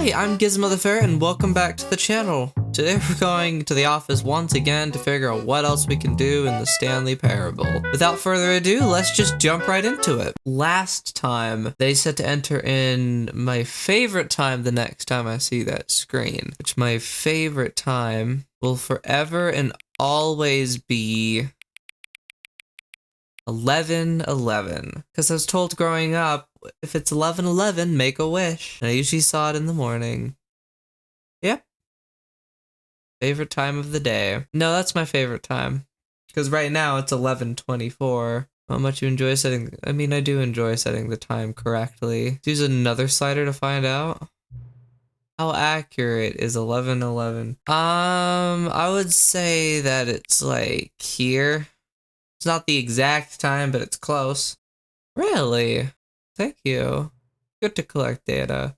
Hi, I'm Gizmo the Ferret, and welcome back to the channel. Today we're going to the office once again to figure out what else we can do in the Stanley parable. Without further ado, let's just jump right into it. Last time, they said to enter in my favorite time the next time I see that screen, which my favorite time will forever and always be 11:11, because I was told growing up, if it's 11:11, make a wish. And I usually saw it in the morning. Yep. Favorite time of the day. No, that's my favorite time. Because right now it's 11:24. How much you enjoy setting... I mean, I do enjoy setting the time correctly. Let's use another slider to find out. How accurate is 11:11? I would say that it's like here. It's not the exact time, but it's close. Really? Thank you. Good to collect data.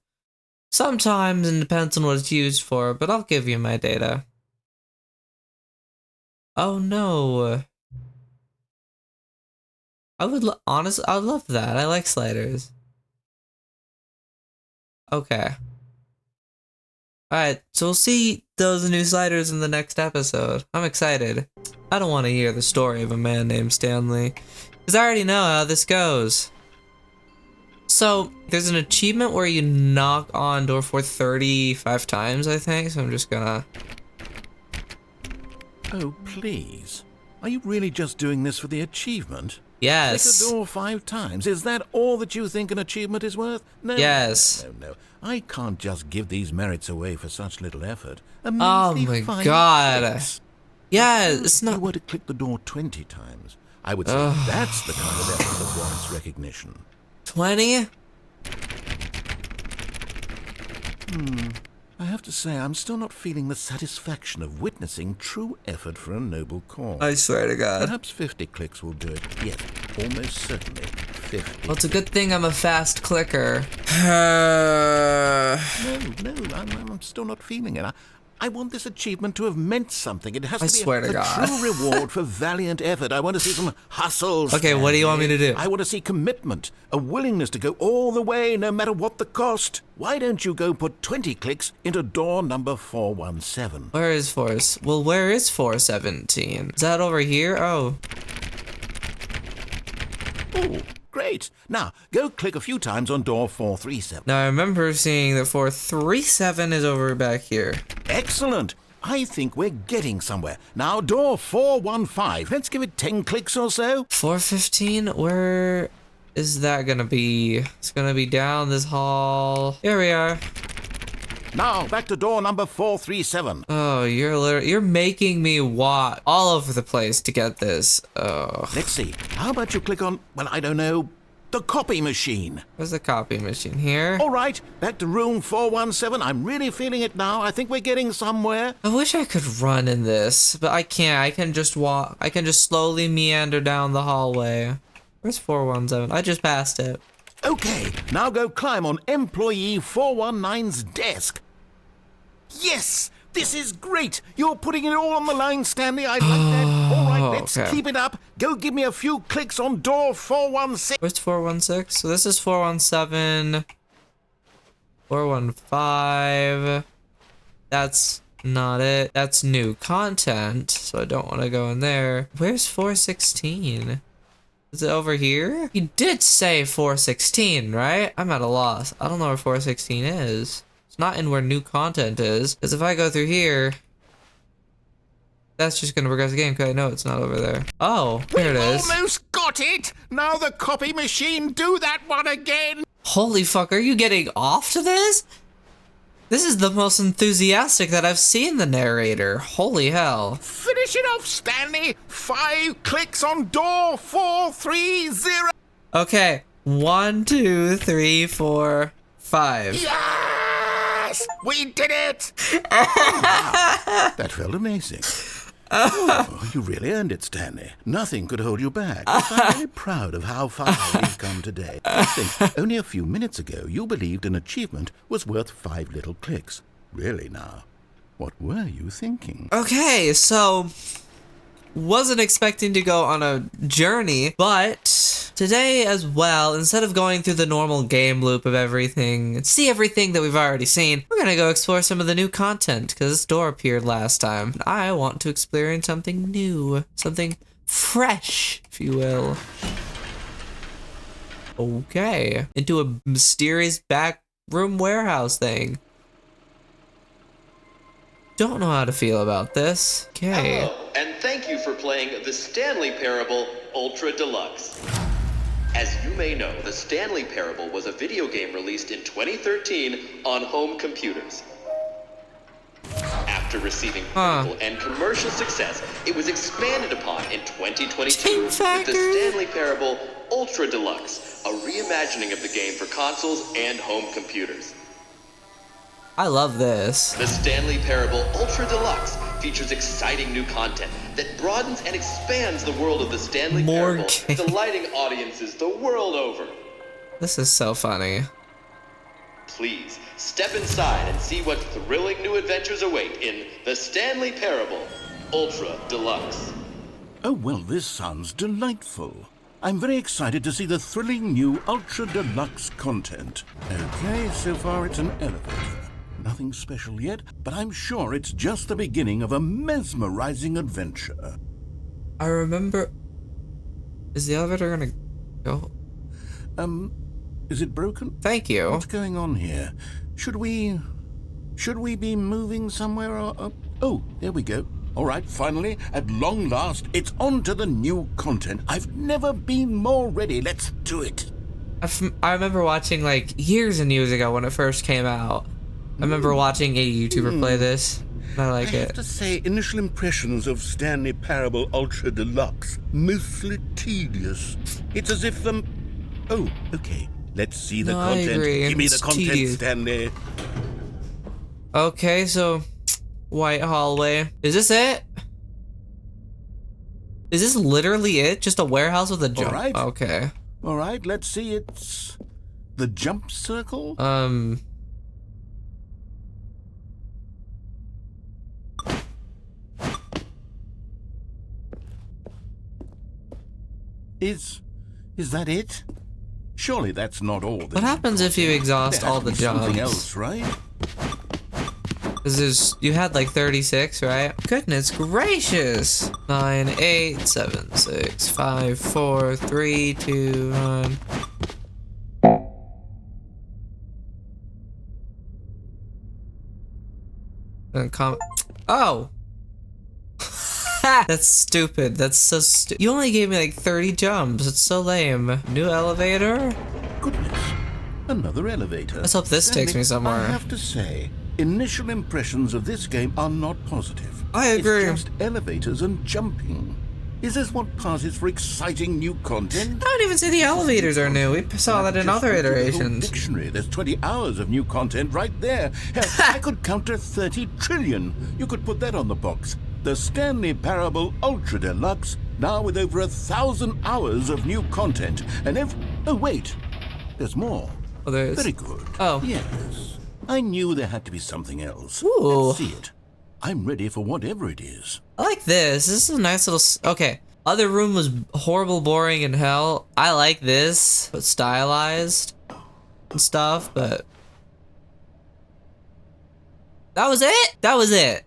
Sometimes it depends on what it's used for, but I'll give you my data. Oh no. Honestly, I would love that. I like sliders. Okay. Alright, so we'll see those new sliders in the next episode. I'm excited. I don't want to hear the story of a man named Stanley, because I already know how this goes. So, there's an achievement where you knock on door 435 times, I think, so I'm just gonna... Oh, please. Are you really just doing this for the achievement? Yes. Click a door 5 times. Is that all that you think an achievement is worth? No. Yes. No. I can't just give these merits away for such little effort. Oh my god. Clicks. Yeah, it's not... If you were to click the door 20 times, I would say that's the kind of effort that warrants recognition. 20? I have to say, I'm still not feeling the satisfaction of witnessing true effort for a noble cause. I swear to God. Perhaps 50 clicks will do it. Yes, almost certainly 50. Well, it's a good thing I'm a fast clicker. No, I'm still not feeling it. I want this achievement to have meant something. It has to be a true reward for valiant effort. I want to see some hustle. Okay, Stanley. what do you want me to do? I want to see commitment, a willingness to go all the way, no matter what the cost. Why don't you go put 20 clicks into door number 417? Where is 417? Is that over here? Oh. Oh, great. Now, go click a few times on door 437. Now, I remember seeing that 437 is over back here. Excellent. I think we're getting somewhere. Now, door 415. Let's give it 10 clicks or so. 415? Where is that gonna be? It's gonna be down this hall. Here we are. Now, back to door number 437. Oh, you're making me walk all over the place to get this. Oh. Let's see. How about you click on, well, I don't know, the copy machine. Where's the copy machine? Here? All right, back to room 417. I'm really feeling it now. I think we're getting somewhere. I wish I could run in this, but I can't. I can just walk. I can just slowly meander down the hallway. Where's 417? I just passed it. Okay, now go climb on employee 419's desk. Yes, this is great. You're putting it all on the line, Stanley. I like that. All right, let's keep it up. Go give me a few clicks on door 416. Where's 416? So this is 417. 415. That's not it. That's new content, so I don't want to go in there. Where's 416? Is it over here? You did say 416, right? I'm at a loss. I don't know where 416 is. It's not in where new content is. Because if I go through here, that's just going to progress the game because I know it's not over there. Oh, here it is. We almost got it! Now the copy machine, do that one again! Holy fuck, are you getting off to this? This is the most enthusiastic that I've seen the narrator. Holy hell. Finish it off, Stanley! 5 clicks on door 430! Okay, 1, 2, 3, 4, 5. Yes! We did it! Wow, that felt amazing. Oh, you really earned it, Stanley. Nothing could hold you back. I'm very proud of how far you've come today. I think only a few minutes ago you believed an achievement was worth 5 little clicks. Really now, what were you thinking? Okay, so wasn't expecting to go on a journey, but Today as well, instead of going through the normal game loop of everything and see everything that we've already seen, we're gonna go explore some of the new content because this door appeared last time. I want to experience something new, something fresh, if you will. Okay, into a mysterious back room warehouse thing. Don't know how to feel about this. Okay. Hello, and thank you for playing the Stanley Parable Ultra Deluxe. As you may know, the Stanley Parable was a video game released in 2013 on home computers. After receiving critical and commercial success, it was expanded upon in 2022 with the Stanley Parable Ultra Deluxe, a reimagining of the game for consoles and home computers. I love this. The Stanley Parable Ultra Deluxe features exciting new content that broadens and expands the world of the Stanley Parable, delighting audiences the world over. This is so funny. Please, step inside and see what thrilling new adventures await in the Stanley Parable Ultra Deluxe. Oh, well, this sounds delightful. I'm very excited to see the thrilling new Ultra Deluxe content. Okay, so far it's an elevator. Nothing special yet, but I'm sure it's just the beginning of a mesmerizing adventure. I remember... Is the elevator gonna go? Is it broken? Thank you. What's going on here? Should we be moving somewhere or... Oh, there we go. All right, finally, at long last, it's on to the new content. I've never been more ready. Let's do it. I remember watching, like, years and years ago when it first came out. I remember watching a YouTuber play this. I like it. I have to say, initial impressions of Stanley Parable Ultra Deluxe, mostly tedious. It's as if, Oh, okay. Let's see the content. I agree. Give me the It's content, tedious. Stanley. Okay, so... White hallway. Is this it? Is this literally it? Just a warehouse with a jump? All right. Okay. All right, let's see. It's the jump circle. Is that it? Surely that's not all. What happens if you exhaust all the jumps? Something else, right? Because you had like 36, right? Goodness gracious. 9, 8, 7, 6, 5, 4, 3, 2, 1. And oh! That's stupid. That's so stupid. You only gave me like 30 jumps. It's so lame. New elevator? Goodness. Another elevator. Let's hope this takes me somewhere. I have to say, initial impressions of this game are not positive. I agree. It's just elevators and jumping. Is this what passes for exciting new content? I don't even say the elevators are new. We saw that in other iterations. Dictionary. There's 20 hours of new content right there. Hell, I could counter 30 trillion. You could put that on the box. The Stanley Parable Ultra Deluxe, now with over 1,000 hours of new content. And oh, wait. There's more. Oh, there is? Very good. Oh. Yes. I knew there had to be something else. Ooh. Let's see it. I'm ready for whatever it is. I like this. This is a nice little... Okay. Other room was horrible, boring, and hell. I like this. But stylized and stuff, but... That was it? That was it.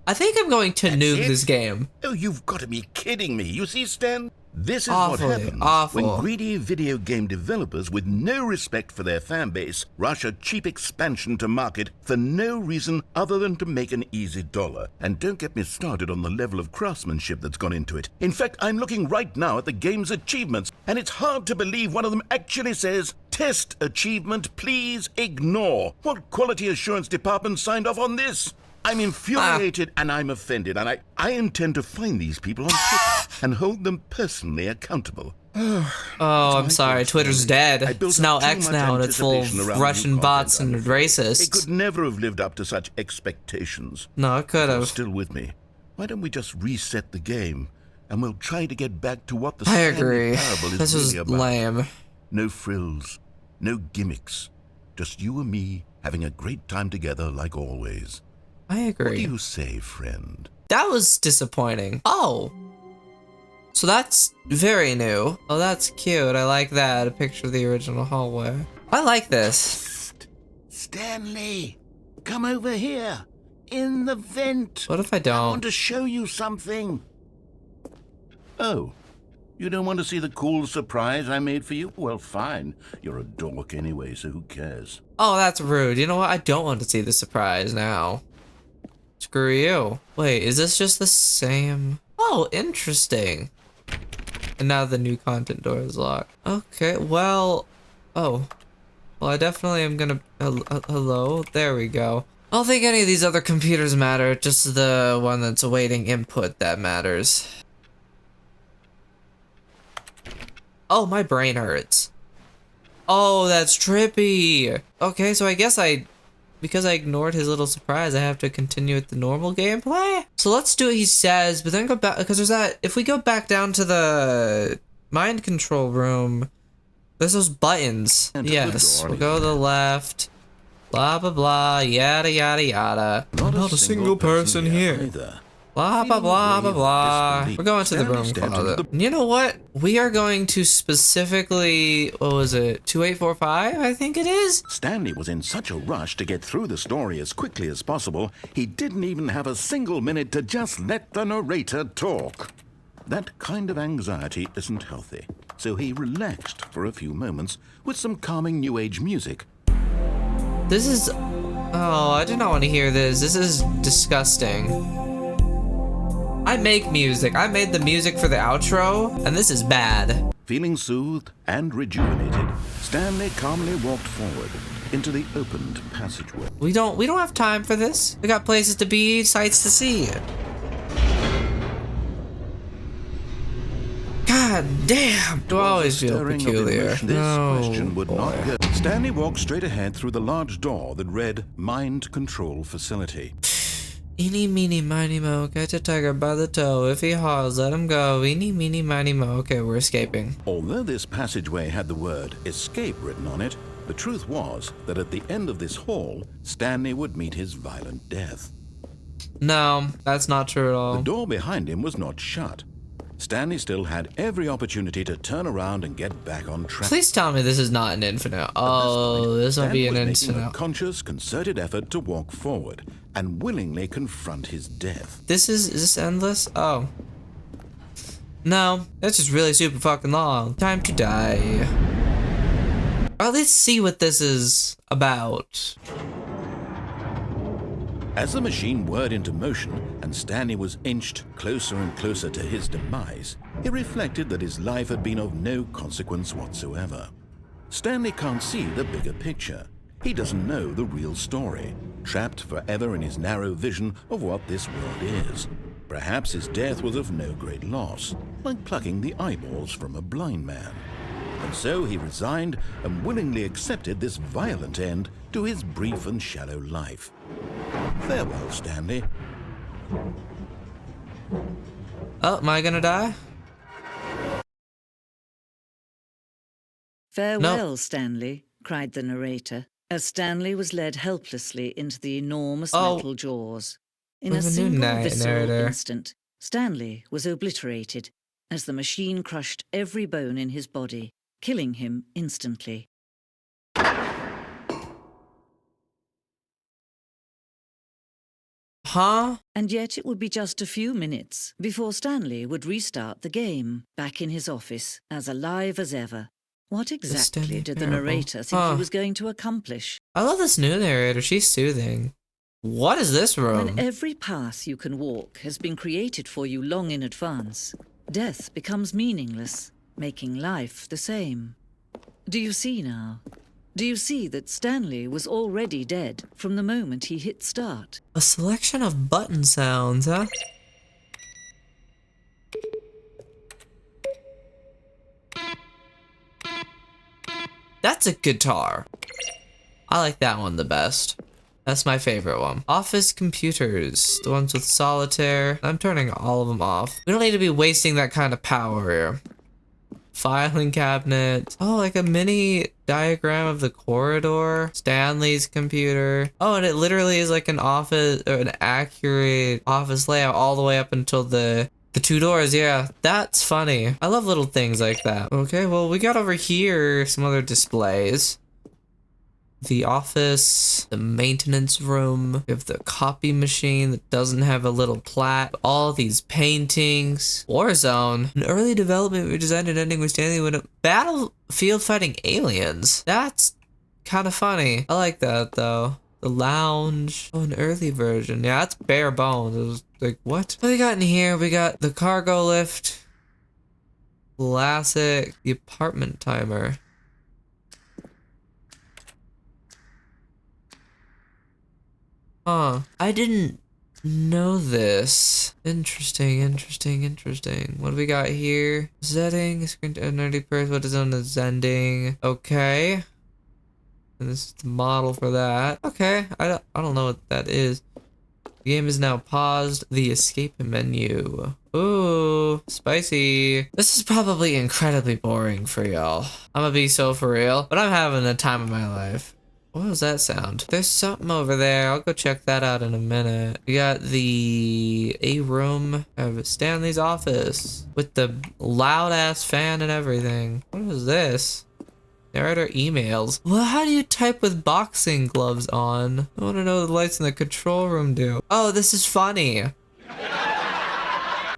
I think I'm going to noob this game. Oh, you've got to be kidding me. You see, Stan? This is Awfully what happens awful. when greedy video game developers with no respect for their fan base rush a cheap expansion to market for no reason other than to make an easy dollar. And don't get me started on the level of craftsmanship that's gone into it. In fact, I'm looking right now at the game's achievements, and it's hard to believe one of them actually says, "Test achievement, please ignore." What quality assurance department signed off on this? I'm infuriated and I'm offended, and I intend to find these people on Twitter and hold them personally accountable. Oh, I'm sorry. Twitter's dead. It's now X now, and it's full of Russian bots and racists. It could never have lived up to such expectations. No, it could have. Still with me. Why don't we just reset the game, and we'll try to get back to what the I agree. Parable is This really was about. lame. No frills, no gimmicks, just you and me having a great time together like always. I agree. What do you say, friend? That was disappointing. Oh. So that's very new. Oh, that's cute. I like that. A picture of the original hallway. I like this. Stanley, come over here. In the vent. What if I I don't? want to show you something. Oh, you don't want to see the cool surprise I made for you? Well, fine. You're a dork anyway, so who cares? Oh, that's rude. You know what? I don't want to see the surprise now. Screw you. Wait, is this just the same? Oh, interesting. And now the new content door is locked. Okay, well... Oh. Well, I definitely am gonna... Hello? There we go. I don't think any of these other computers matter. Just the one that's awaiting input that matters. Oh, my brain hurts. Oh, that's trippy. Okay, so I guess because I ignored his little surprise, I have to continue with the normal gameplay. So let's do what he says, but then go back, because there's that, if we go back down to the mind control room, there's those buttons. Yes, we'll go to the left. Blah, blah, blah, yada, yada, yada. Not a single person here. Either. Blah, blah, blah, blah, blah. We're going to the room closet. You know what? We are going to specifically, what was it, 2845, I think it is? Stanley was in such a rush to get through the story as quickly as possible, he didn't even have a single minute to just let the narrator talk. That kind of anxiety isn't healthy, so he relaxed for a few moments with some calming New Age music. This is, oh, I did not want to hear this. This is disgusting. I make music. I made the music for the outro, and this is bad. Feeling soothed and rejuvenated, Stanley calmly walked forward into the opened passageway. We don't have time for this. We got places to be, sights to see. God damn. Do I always feel peculiar? This question would not go. Stanley walked straight ahead through the large door that read Mind Control Facility. Eeny, meeny, miny, mo, catch a tiger by the toe. If he hauls, let him go. Eeny, meeny, miny, mo. Okay, we're escaping. Although this passageway had the word escape written on it, the truth was that at the end of this hall, Stanley would meet his violent death. No, that's not true at all. The door behind him was not shut. Stanley still had every opportunity to turn around and get back on track. Please tell me this is not an infinite. Oh, this will be an making infinite. a conscious, concerted effort to walk forward and willingly confront his death. Is this endless? Oh. No, that's just really super fucking long. Time to die. Or let's see what this is about. As the machine whirred into motion and Stanley was inched closer and closer to his demise, he reflected that his life had been of no consequence whatsoever. Stanley can't see the bigger picture. He doesn't know the real story, trapped forever in his narrow vision of what this world is. Perhaps his death was of no great loss, like plucking the eyeballs from a blind man. And so he resigned and willingly accepted this violent end to his brief and shallow life. Farewell, Stanley. Oh, am I gonna die? Farewell, Stanley, cried the narrator, as Stanley was led helplessly into the enormous metal jaws. In a single visceral instant, Stanley was obliterated as the machine crushed every bone in his body, killing him instantly. Huh? And yet it would be just a few minutes before Stanley would restart the game, back in his office, as alive as ever. What exactly did the narrator think he was going to accomplish? I love this new narrator. She's soothing. What is this room? When every path you can walk has been created for you long in advance, death becomes meaningless, making life the same. Do you see now? Do you see that Stanley was already dead from the moment he hit start? A selection of button sounds, huh? That's a guitar. I like that one the best. That's my favorite one. Office computers, the ones with solitaire. I'm turning all of them off. We don't need to be wasting that kind of power here. Filing cabinet. Oh, like a mini diagram of the corridor. Stanley's computer. Oh, and it literally is like an office, or an accurate office layout all the way up until the The 2 doors, yeah. That's funny. I love little things like that. Okay, well, we got over here some other displays. The office, the maintenance room. We have the copy machine that doesn't have a little plaque. All these paintings. Warzone. An early development we designed and ending with Stanley when a battlefield fighting aliens. That's kind of funny. I like that though. The lounge. Oh, an early version. Yeah, that's bare bones. It was like, what? What do we got in here? We got the cargo lift. Classic. The apartment timer. Huh. I didn't know this. Interesting, interesting, interesting. What do we got here? Setting, screen to 90%. What is on the Zending? Okay. And this is the model for that. Okay. I don't know what that is. The game is now paused. The escape menu. Ooh, spicy. This is probably incredibly boring for y'all. I'm gonna be so for real, but I'm having the time of my life. What was that sound? There's something over there. I'll go check that out in a minute. We got the A room of Stanley's office with the loud ass fan and everything. What is this? Narrator emails. Well, how do you type with boxing gloves on? I want to know what the lights in the control room do. Oh, this is funny.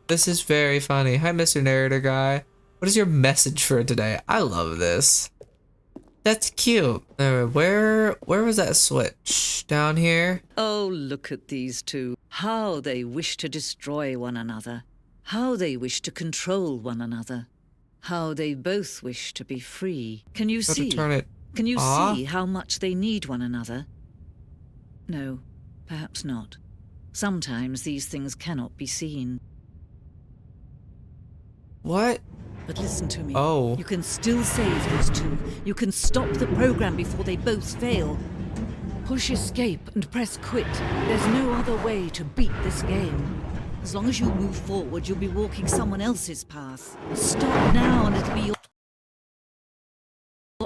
This is very funny. Hi, Mr. Narrator guy. What is your message for today? I love this. That's cute. Where was that switch? Down here? Oh, look at these two. How they wish to destroy one another. How they wish to control one another. How they both wish to be free. Can you see? Turn it. Can you see how much they need one another? No, perhaps not. Sometimes these things cannot be seen. What? But listen to me. Oh. You can still save those two. You can stop the program before they both fail. Push escape and press quit. There's no other way to beat this game. As long as you move forward, you'll be walking someone else's path. Stop now and it'll be your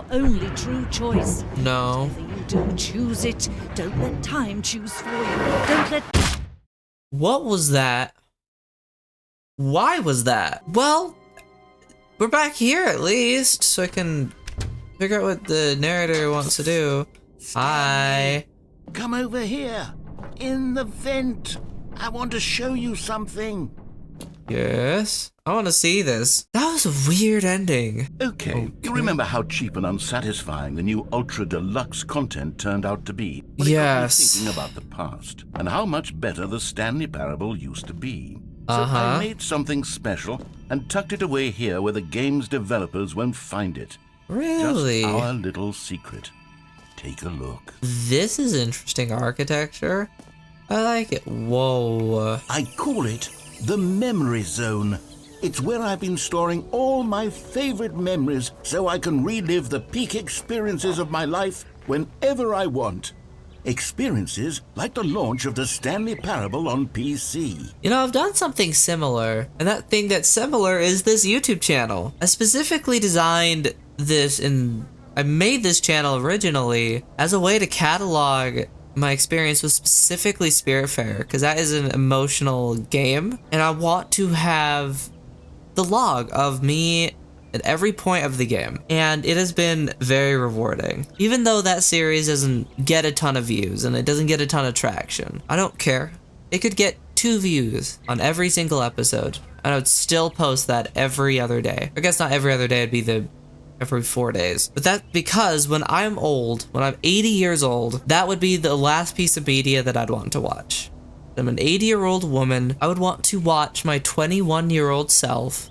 only true choice. No. Whatever you do, choose it. Don't let time choose for you. Don't let... What was that? Why was that? Well, we're back here at least, so I can figure out what the narrator wants to do. Hi. Come over here. In the vent. I want to show you something. Yes. I want to see this. That was a weird ending. Okay. You remember how cheap and unsatisfying the new Ultra Deluxe content turned out to be? Well, it got me thinking about the past and how much better the Stanley Parable used to be. So I made something special and tucked it away here where the game's developers won't find it. Really? Just our little secret. Take a look. This is interesting architecture. I like it. Whoa. I call it the Memory Zone. It's where I've been storing all my favorite memories so I can relive the peak experiences of my life whenever I want. Experiences like the launch of the Stanley Parable on PC. You know, I've done something similar, and that thing that's similar is this YouTube channel. I specifically designed this and I made this channel originally as a way to catalog my experience with specifically Spiritfarer, because that is an emotional game, and I want to have the log of me at every point of the game, and it has been very rewarding. Even though that series doesn't get a ton of views and it doesn't get a ton of traction, I don't care. It could get 2 views on every single episode, and I would still post that every other day. I guess not every other day, it'd be every 4 days. But that's because when I'm old, when I'm 80 years old, that would be the last piece of media that I'd want to watch. I'm an 80-year-old woman. I would want to watch my 21-year-old self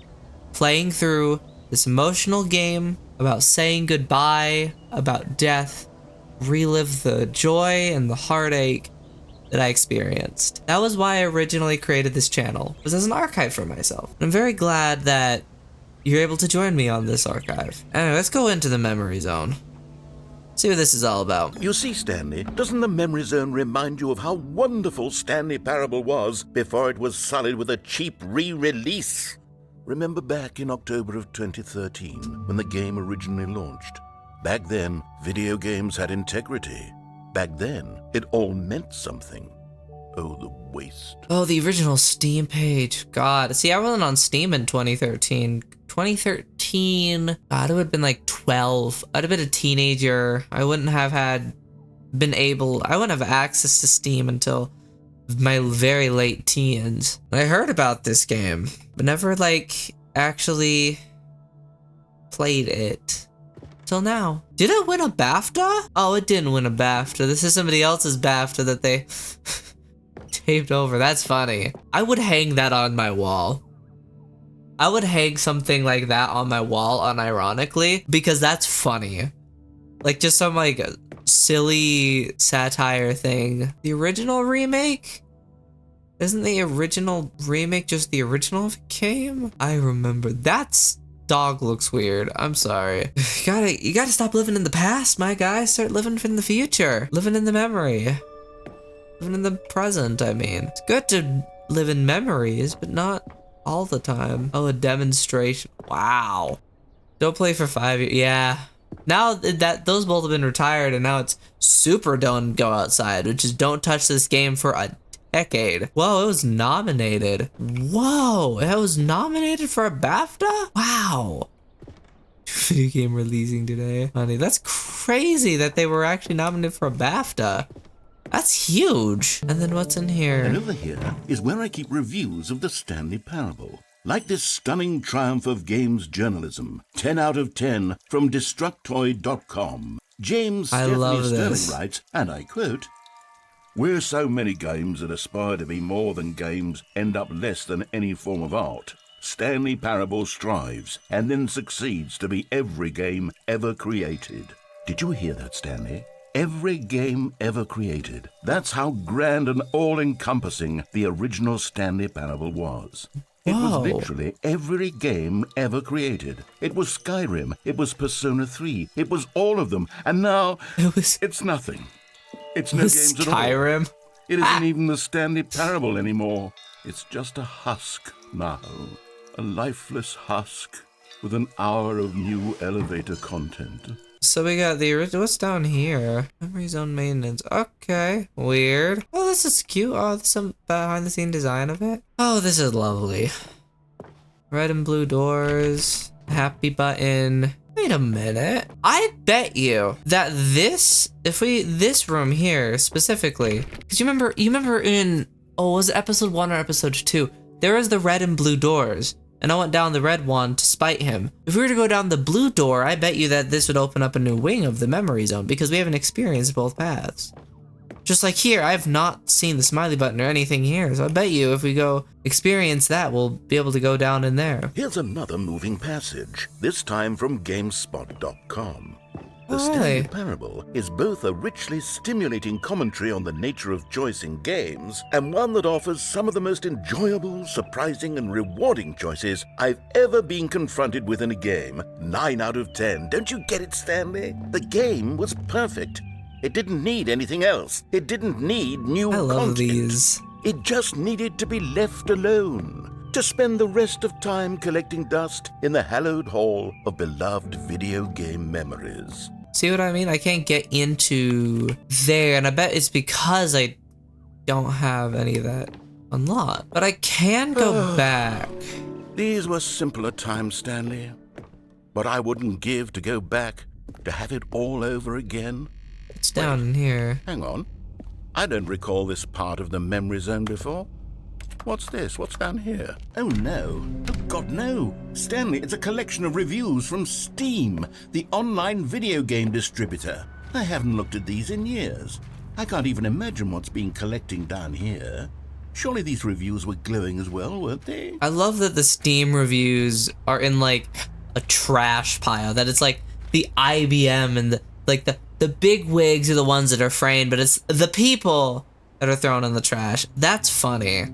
playing through this emotional game about saying goodbye, about death, relive the joy and the heartache that I experienced. That was why I originally created this channel, was as an archive for myself. And I'm very glad that you're able to join me on this archive. Anyway, let's go into the Memory Zone. See what this is all about. You see, Stanley, doesn't the Memory Zone remind you of how wonderful Stanley Parable was before it was sullied with a cheap re-release? Remember back in October of 2013, when the game originally launched? Back then, video games had integrity. Back then, it all meant something. Oh, the waste. Oh, the original Steam page. God. See, I wasn't on Steam in 2013. 2013, God, I would have been like 12. I'd have been a teenager. I wouldn't have access to Steam until my very late teens. I heard about this game, but never like actually played it till now. Did it win a BAFTA? Oh, it didn't win a BAFTA. This is somebody else's BAFTA that they taped over. That's funny. I would hang that on my wall. I would hang something like that on my wall unironically because that's funny. Like just some like silly satire thing. The original remake? Isn't the original remake just the original of the game? I remember. That's dog looks weird. I'm sorry. You gotta stop living in the past, my guy. Start living in the future. Living in the memory. Living in the present, I mean. It's good to live in memories, but not all the time. Oh, a demonstration. Wow. Don't play for 5 years. Yeah. Now that those both have been retired, and now it's super don't go outside, which is don't touch this game for a decade. Whoa, it was nominated. Whoa, it was nominated for a BAFTA? Wow. Video game releasing today. Honey, that's crazy that they were actually nominated for a BAFTA. That's huge. And then what's in here? And over here is where I keep reviews of the Stanley Parable. Like this stunning triumph of games journalism. 10 out of 10 from Destructoid.com. James Stephanie Sterling writes, and I quote, "Where so many games that aspire to be more than games end up less than any form of art, Stanley Parable strives and then succeeds to be every game ever created." Did you hear that, Stanley? Every game ever created. That's how grand and all-encompassing the original Stanley Parable was. It was literally every game ever created. It was Skyrim, it was Persona 3, it was all of them, and now it's nothing. It's no games at all. Skyrim? It isn't even the Stanley Parable anymore. It's just a husk now. A lifeless husk with an hour of new elevator content. So we got the original. What's down here? Memory zone maintenance. Okay. Weird. Oh, this is cute. Oh, there's some behind the scene design of it. Oh, this is lovely. Red and blue doors. Happy button. Wait a minute. I bet you that this room here specifically, because you remember in, was it episode 1 or episode 2? There was the red and blue doors. And I went down the red one to spite him. If we were to go down the blue door, I bet you that this would open up a new wing of the memory zone because we haven't experienced both paths. Just like here, I have not seen the smiley button or anything here, so I bet you if we go experience that, we'll be able to go down in there. Here's another moving passage, this time from GameSpot.com. The Stanley Parable is both a richly stimulating commentary on the nature of choice in games and one that offers some of the most enjoyable, surprising, and rewarding choices I've ever been confronted with in a game. 9 out of 10. Don't you get it, Stanley? The game was perfect. It didn't need anything else. It didn't need new content. I love these. It just needed to be left alone, to spend the rest of time collecting dust in the hallowed hall of beloved video game memories. See what I mean? I can't get into there, and I bet it's because I don't have any of that unlocked. But I can go back. These were simpler times, Stanley. But I wouldn't give to go back, to have it all over again. It's down in here. Hang on. I don't recall this part of the memory zone before. What's this? What's down here? Oh, no. Oh, God, no. Stanley, it's a collection of reviews from Steam, the online video game distributor. I haven't looked at these in years. I can't even imagine what's been collecting down here. Surely these reviews were glowing as well, weren't they? I love that the Steam reviews are in, like, a trash pile. That it's, like, the IBM and, the big wigs are the ones that are framed, but it's the people that are thrown in the trash. That's funny.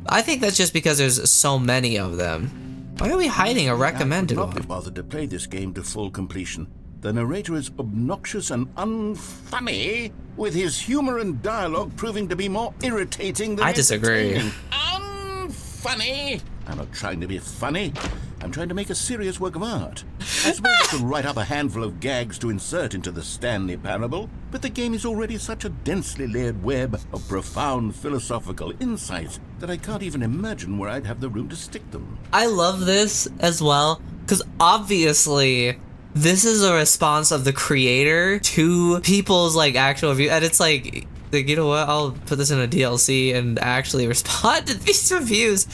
I think that's just because there's so many of them. Why are we hiding a recommended one? I could not be bothered to play this game to full completion. The narrator is obnoxious and unfunny, with his humor and dialogue proving to be more irritating than I disagree. Unfunny! I'm not trying to be funny. I'm trying to make a serious work of art. I suppose I could write up a handful of gags to insert into the Stanley Parable, but the game is already such a densely layered web of profound philosophical insights that I can't even imagine where I'd have the room to stick them. I love this as well, because obviously this is a response of the creator to people's like actual review, and it's like, you know what, I'll put this in a DLC and actually respond to these reviews.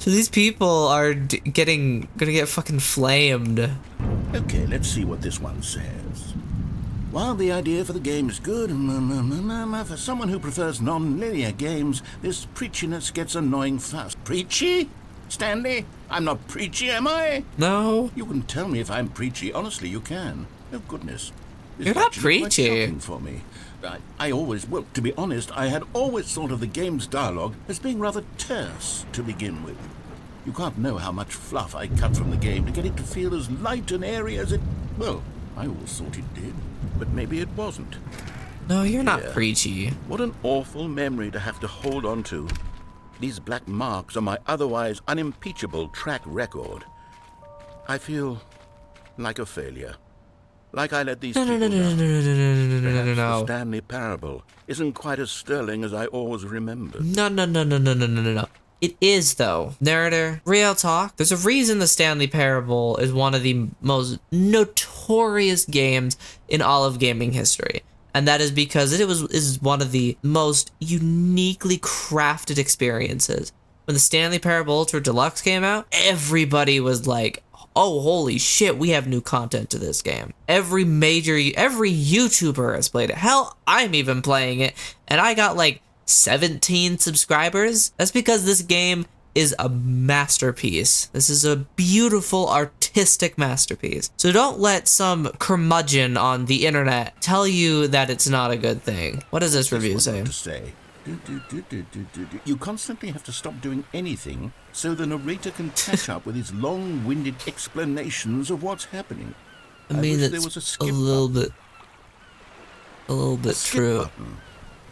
So these people are gonna get fucking flamed. Okay, let's see what this one says. While the idea for the game is good, for someone who prefers non-linear games, this preachiness gets annoying fast. Preachy? Stanley? I'm not preachy, am I? No. You can tell me if I'm preachy. Honestly, you can. Oh, goodness. This You're is not actually quite preachy. shocking for me. I always, well, to be honest, I had always thought of the game's dialogue as being rather terse to begin with. You can't know how much fluff I cut from the game to get it to feel as light and airy as it... Well, I always thought it did, but maybe it wasn't. No, you're not Yeah. preachy. What an awful memory to have to hold on to. These black marks on my otherwise unimpeachable track record. I feel like a failure. Like I let these No, people down. no. Perhaps the Stanley Parable isn't quite as sterling as I always remembered. No. It is, though. Narrator, real talk. There's a reason the Stanley Parable is one of the most notorious games in all of gaming history. And that is because it is one of the most uniquely crafted experiences. When the Stanley Parable Ultra Deluxe came out, everybody was like, oh, holy shit, we have new content to this game. Every YouTuber has played it. Hell, I'm even playing it, and I got like 17 subscribers. That's because this game is a masterpiece. This is a beautiful artistic masterpiece. So don't let some curmudgeon on the internet tell you that it's not a good thing. What does this review say? To say. You constantly have to stop doing anything so the narrator can catch up with his long-winded explanations of what's happening. I mean, wish there it's was a a skip little button. bit Skip true. button.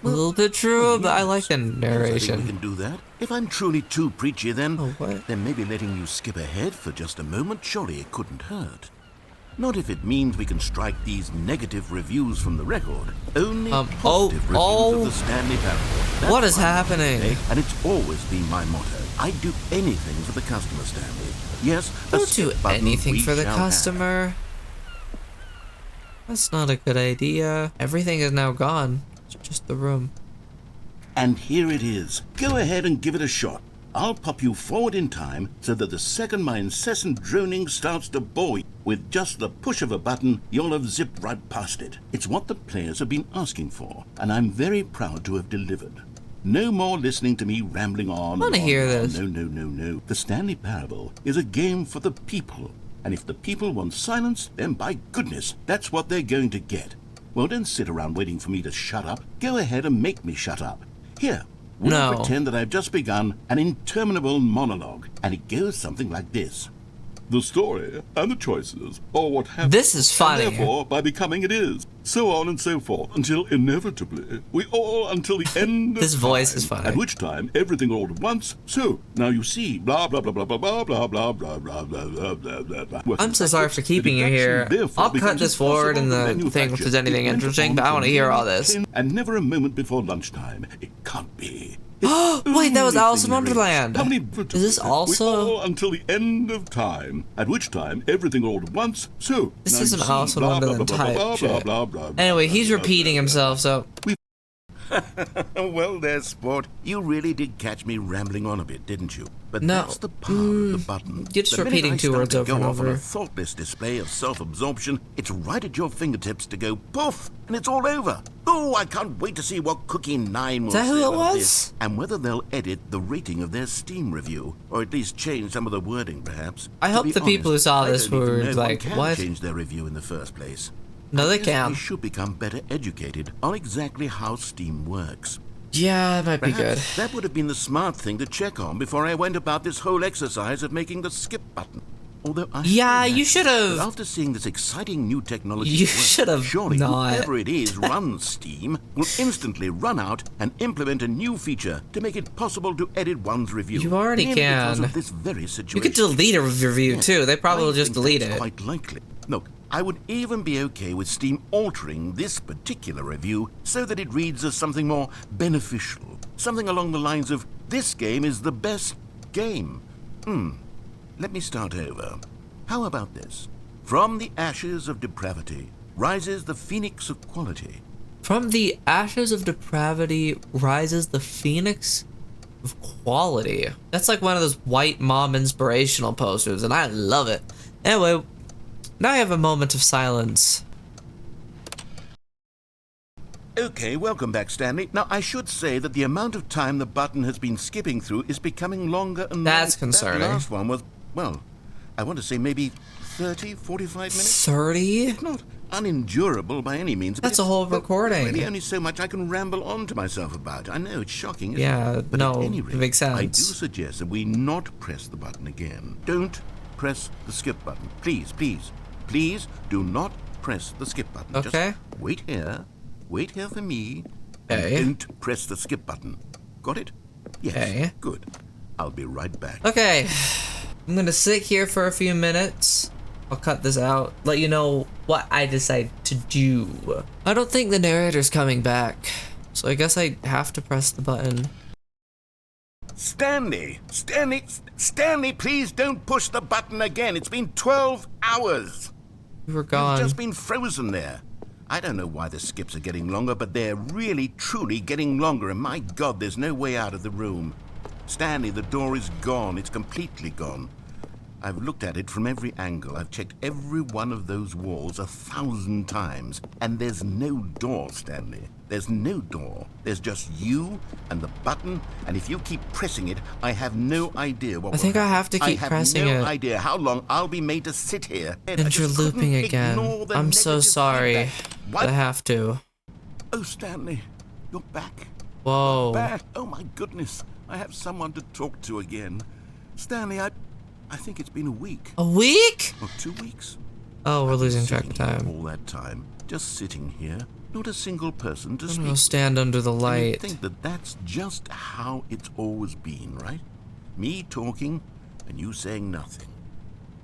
A little bit true, but I like the I think we narration. can do that. If I'm truly too preachy, then Oh, what? then maybe letting you skip ahead for just a moment, surely it couldn't hurt. Not if it means we can strike these negative reviews from the record. Only positive reviews of the Stanley Parable. That's What is my happening? motto, and it's always been my motto. I'd do anything for the customer, Stanley. Yes, a Don't do skip button anything we for the shall have. customer. That's not a good idea. Everything is now gone. It's just the room. And here it is. Go ahead and give it a shot. I'll pop you forward in time so that the second my incessant droning starts to bore you, with just the push of a button, you'll have zipped right past it. It's what the players have been asking for, and I'm very proud to have delivered. No more listening to me rambling on. I wanna hear this. No. The Stanley Parable is a game for the people. And if the people want silence, then by goodness, that's what they're going to get. Well, don't sit around waiting for me to shut up. Go ahead and make me shut up. Here, we'll No. pretend that I've just begun an interminable monologue, and it goes something like this. The story and the choices are what happen. This is funny. And therefore, by becoming it is. So on and so forth, until inevitably, until the end of This voice time, is funny. At which time, everything all at once. So, now you see, blah, blah, blah, blah, blah, blah, blah, blah, blah, blah, blah, blah, blah, blah, blah. Well, I'm so sorry for the keeping you here. deduction, therefore, I'll cut becomes this forward in impossible the to thing if there's manufacture. anything It went interesting, on but I want to hear all for this. and never a moment before lunchtime. It can't be. Wait, that was Only Alice in thing there is. Wonderland. How many Is this also- We all until the end of time, at which time everything all at once. So This now you isn't see, Alice in blah, blah, Wonderland blah, blah, type blah, shit. blah, blah, blah, Anyway, blah, he's blah, repeating blah, himself, so Well, there, sport. You really did catch me rambling on a bit, didn't you? But No. that's the power of the button. You're just The minute repeating I two start words to over and go off on over. a thoughtless display of self-absorption, it's right at your fingertips to go poof, and it's all over. Oh, I can't wait to see what Cookie 9 will Is that say who it about was? this, and whether they'll edit the rating of their Steam review, or at least change some of the wording, perhaps. I To hope be the people who honest, saw I this don't even were know if one like, can what? change their review in the first place. No, they I guess can. We should become better educated on exactly how Steam works. Yeah, it might be good. Perhaps that would have been the smart thing to check on before I went about this whole exercise of making the skip button. Although I you should have. After seeing this exciting new technology, You should have surely not. whoever it is runs Steam will instantly run out and implement a new feature to make it possible to edit one's review. You already Merely can. Because of this very situation. You could delete a review too. They probably will just delete it. Quite likely. Look, I would even be okay with Steam altering this particular review so that it reads as something more beneficial. Something along the lines of, this game is the best game. Let me start over. How about this? From the ashes of depravity rises the phoenix of quality. From the ashes of depravity rises the phoenix of quality. That's like one of those white mom inspirational posters, and I love it. Anyway, now I have a moment of silence. Okay, welcome back, Stanley. Now, I should say that the amount of time the button has been skipping through is becoming longer and longer. That's concerning. That last one was, well, I want to say maybe 30, 45 minutes? 30? It's not unendurable by any means. That's a whole recording. Really only so much I can ramble on to myself about. I know, it's shocking, isn't Yeah, it? But no, at any rate, it makes sense. I do suggest that we not press the button again. Don't press the skip button. Please, please, please do not press the skip button. Okay. Just wait here. Wait here for me. Okay. And don't press the skip button. Got it? Yes. Okay. Good. I'll be right back. Okay. I'm gonna sit here for a few minutes. I'll cut this out. Let you know what I decide to do. I don't think the narrator's coming back. So I guess I have to press the button. Stanley! Stanley, please don't push the button again. It's been 12 hours. You were gone. You've just been frozen there. I don't know why the skips are getting longer, but they're really, truly getting longer, and my God, there's no way out of the room. Stanley, the door is gone. It's completely gone. I've looked at it from every angle. I've checked every one of those walls 1,000 times, and there's no door, Stanley. There's no door. There's just you and the button, and if you keep pressing it, I have no idea what I think will I have to keep pressing it. I have no idea how long I'll be made to sit here. And you're looping again. I'm so sorry that I have to. Oh, Stanley, you're back. Whoa. Back. Oh, my goodness. I have someone to talk to again. Stanley, I think it's been a week. A week? Or 2 weeks. Oh, we're losing track Sitting of here time. all that time, just sitting here, not a single person to I'm speak. gonna stand under the And light. you think that that's just how it's always been, right? Me talking and you saying nothing.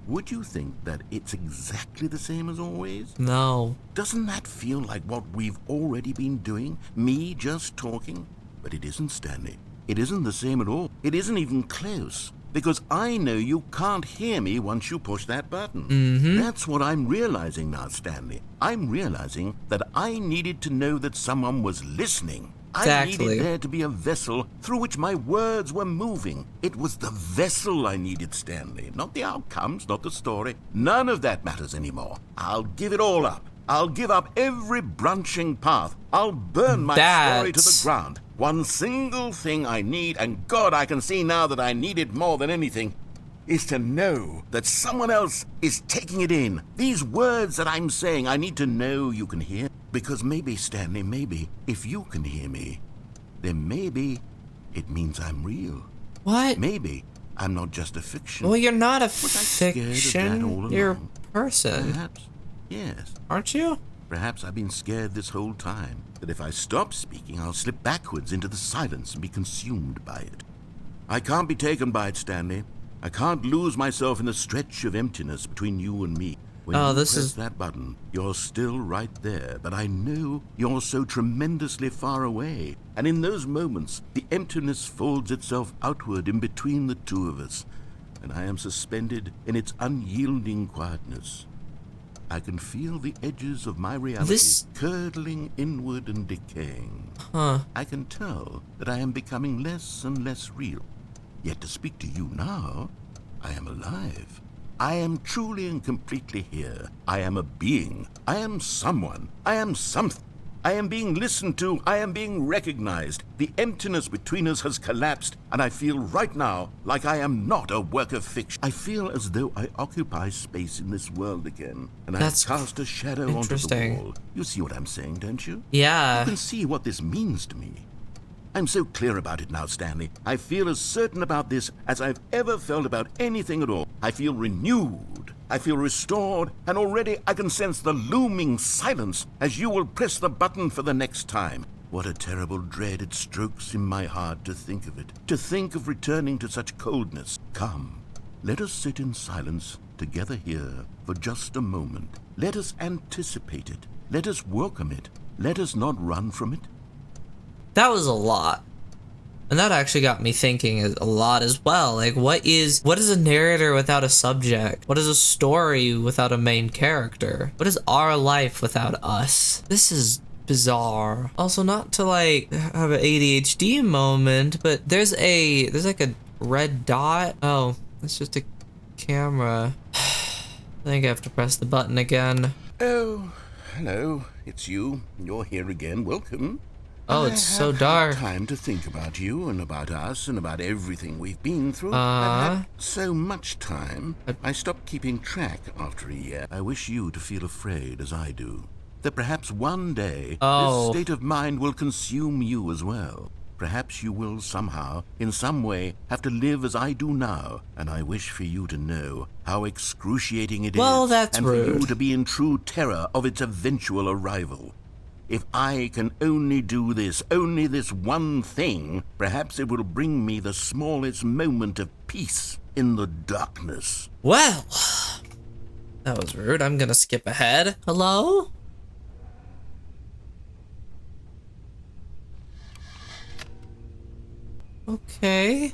Would you think that it's exactly the same as always? No. Doesn't that feel like what we've already been doing? Me just talking? But it isn't, Stanley. It isn't the same at all. It isn't even close. Because I know you can't hear me once you push that button. That's what I'm realizing now, Stanley. I'm realizing that I needed to know that someone was listening. Exactly. I needed there to be a vessel through which my words were moving. It was the vessel I needed, Stanley. Not the outcomes, not the story. None of that matters anymore. I'll give it all up. I'll give up every branching path. I'll burn my story to the ground. One single thing I need, and God, I can see now that I need it more than anything, is to know that someone else is taking it in. These words that I'm saying, I need to know you can hear. Because maybe, Stanley, maybe, if you can hear me, then maybe it means I'm real. What? Maybe I'm not just a fiction. Well, you're not a Was I scared of that all fiction. along? You're a person. Perhaps, yes. Aren't you? Perhaps I've been scared this whole time, that if I stop speaking, I'll slip backwards into the silence and be consumed by it. I can't be taken by it, Stanley. I can't lose myself in the stretch of emptiness between you and me. When you press that button, you're still right there, but I know you're so tremendously far away. And in those moments, the emptiness folds itself outward in between the two of us, and I am suspended in its unyielding quietness. I can feel the edges of my reality curdling inward and decaying. I can tell that I am becoming less and less real. Yet to speak to you now, I am alive. I am truly and completely here. I am a being. I am someone. I am something. I am being listened to. I am being recognized. The emptiness between us has collapsed, and I feel right now like I am not a work of fiction. I feel as though I occupy space in this world again, and I cast a shadow onto the wall. You see what I'm saying, don't you? Yeah. You can see what this means to me. I'm so clear about it now, Stanley. I feel as certain about this as I've ever felt about anything at all. I feel renewed. I feel restored, and already I can sense the looming silence as you will press the button for the next time. What a terrible dread it strokes in my heart to think of it, to think of returning to such coldness. Come, let us sit in silence together here for just a moment. Let us anticipate it. Let us welcome it. Let us not run from it. That was a lot. And that actually got me thinking a lot as well. Like, what is a narrator without a subject? What is a story without a main character? What is our life without us? This is bizarre. Also, not to like have an ADHD moment, but there's like a red dot. Oh, it's just a camera. I think I have to press the button again. Oh, hello. It's you. You're here again. Welcome. Oh, it's so dark. I have time to think about you and about us and about everything we've been through. I've had so much time. I stopped keeping track after a year. I wish you to feel afraid as I do. That perhaps one day this state of mind will consume you as well. Perhaps you will somehow, in some way, have to live as I do now. And I wish for you to know how excruciating it is. Well, that's rude. For you to be in true terror of its eventual arrival. If I can only do this, only this one thing, perhaps it will bring me the smallest moment of peace in the darkness. Well, that was rude. I'm gonna skip ahead. Hello? Okay.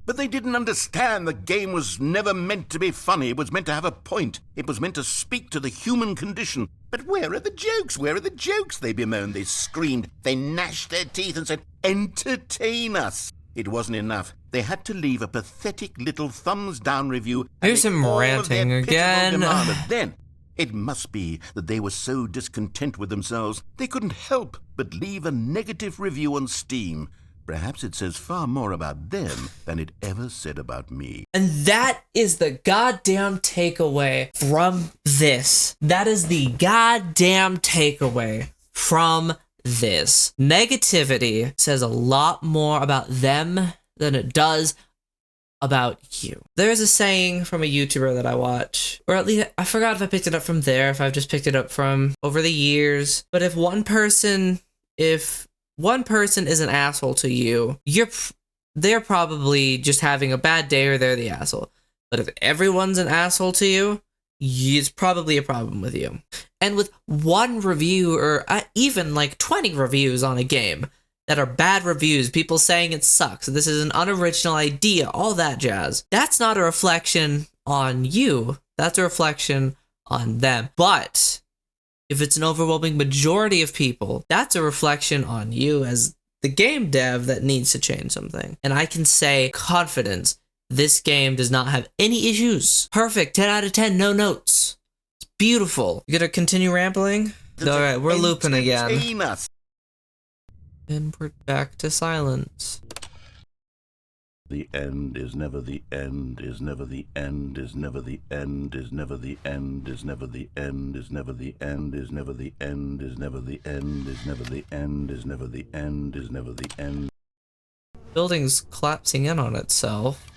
But they didn't understand the game was never meant to be funny. It was meant to have a point. It was meant to speak to the human condition. But where are the jokes? Where are the jokes? They bemoaned, they screamed, they gnashed their teeth and said, entertain us. It wasn't enough. They had to leave a pathetic little thumbs-down review. Here's him ranting again. Then it must be that they were so discontent with themselves, they couldn't help but leave a negative review on Steam. Perhaps it says far more about them than it ever said about me. And that is the goddamn takeaway from this. That is the goddamn takeaway from this. Negativity says a lot more about them than it does about you. There's a saying from a YouTuber that I watch, or at least I forgot if I picked it up from there, if I've just picked it up from over the years, but if one person is an asshole to you, they're probably just having a bad day or they're the asshole. But if everyone's an asshole to you, it's probably a problem with you. And with one review or even like 20 reviews on a game that are bad reviews, people saying it sucks, this is an unoriginal idea, all that jazz, that's not a reflection on you. That's a reflection on them. But if it's an overwhelming majority of people, that's a reflection on you as the game dev that needs to change something. And I can say confidence, this game does not have any issues. Perfect, 10 out of 10, no notes. It's beautiful. You gonna continue rambling? Alright, we're looping again. And we're back to silence. The end is never the end, is never the end, is never the end, is never the end, is never the end, is never the end, is never the end, is never the end, is never the end, is never the end, is never the end. Building's collapsing in on itself.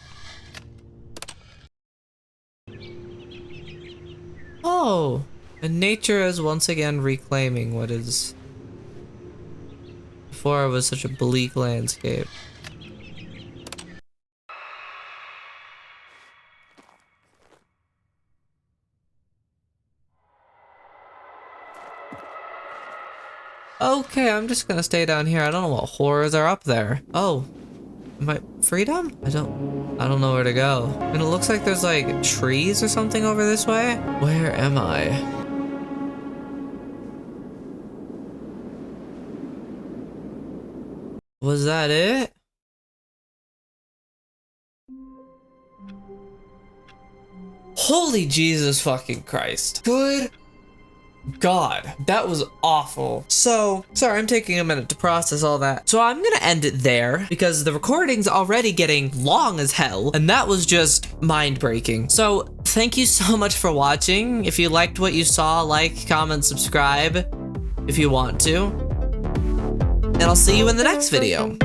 Oh, and nature is once again reclaiming what is before was such a bleak landscape. Okay, I'm just gonna stay down here. I don't know what horrors are up there. Oh, am I freedom? I don't know where to go. And it looks like there's like trees or something over this way. Where am I? Was that it? Holy Jesus fucking Christ. Good God, that was awful. So, sorry, I'm taking a minute to process all that. So I'm gonna end it there because the recording's already getting long as hell, and that was just mind-breaking. So, thank you so much for watching. If you liked what you saw, like, comment, subscribe if you want to. And I'll see you in the next video.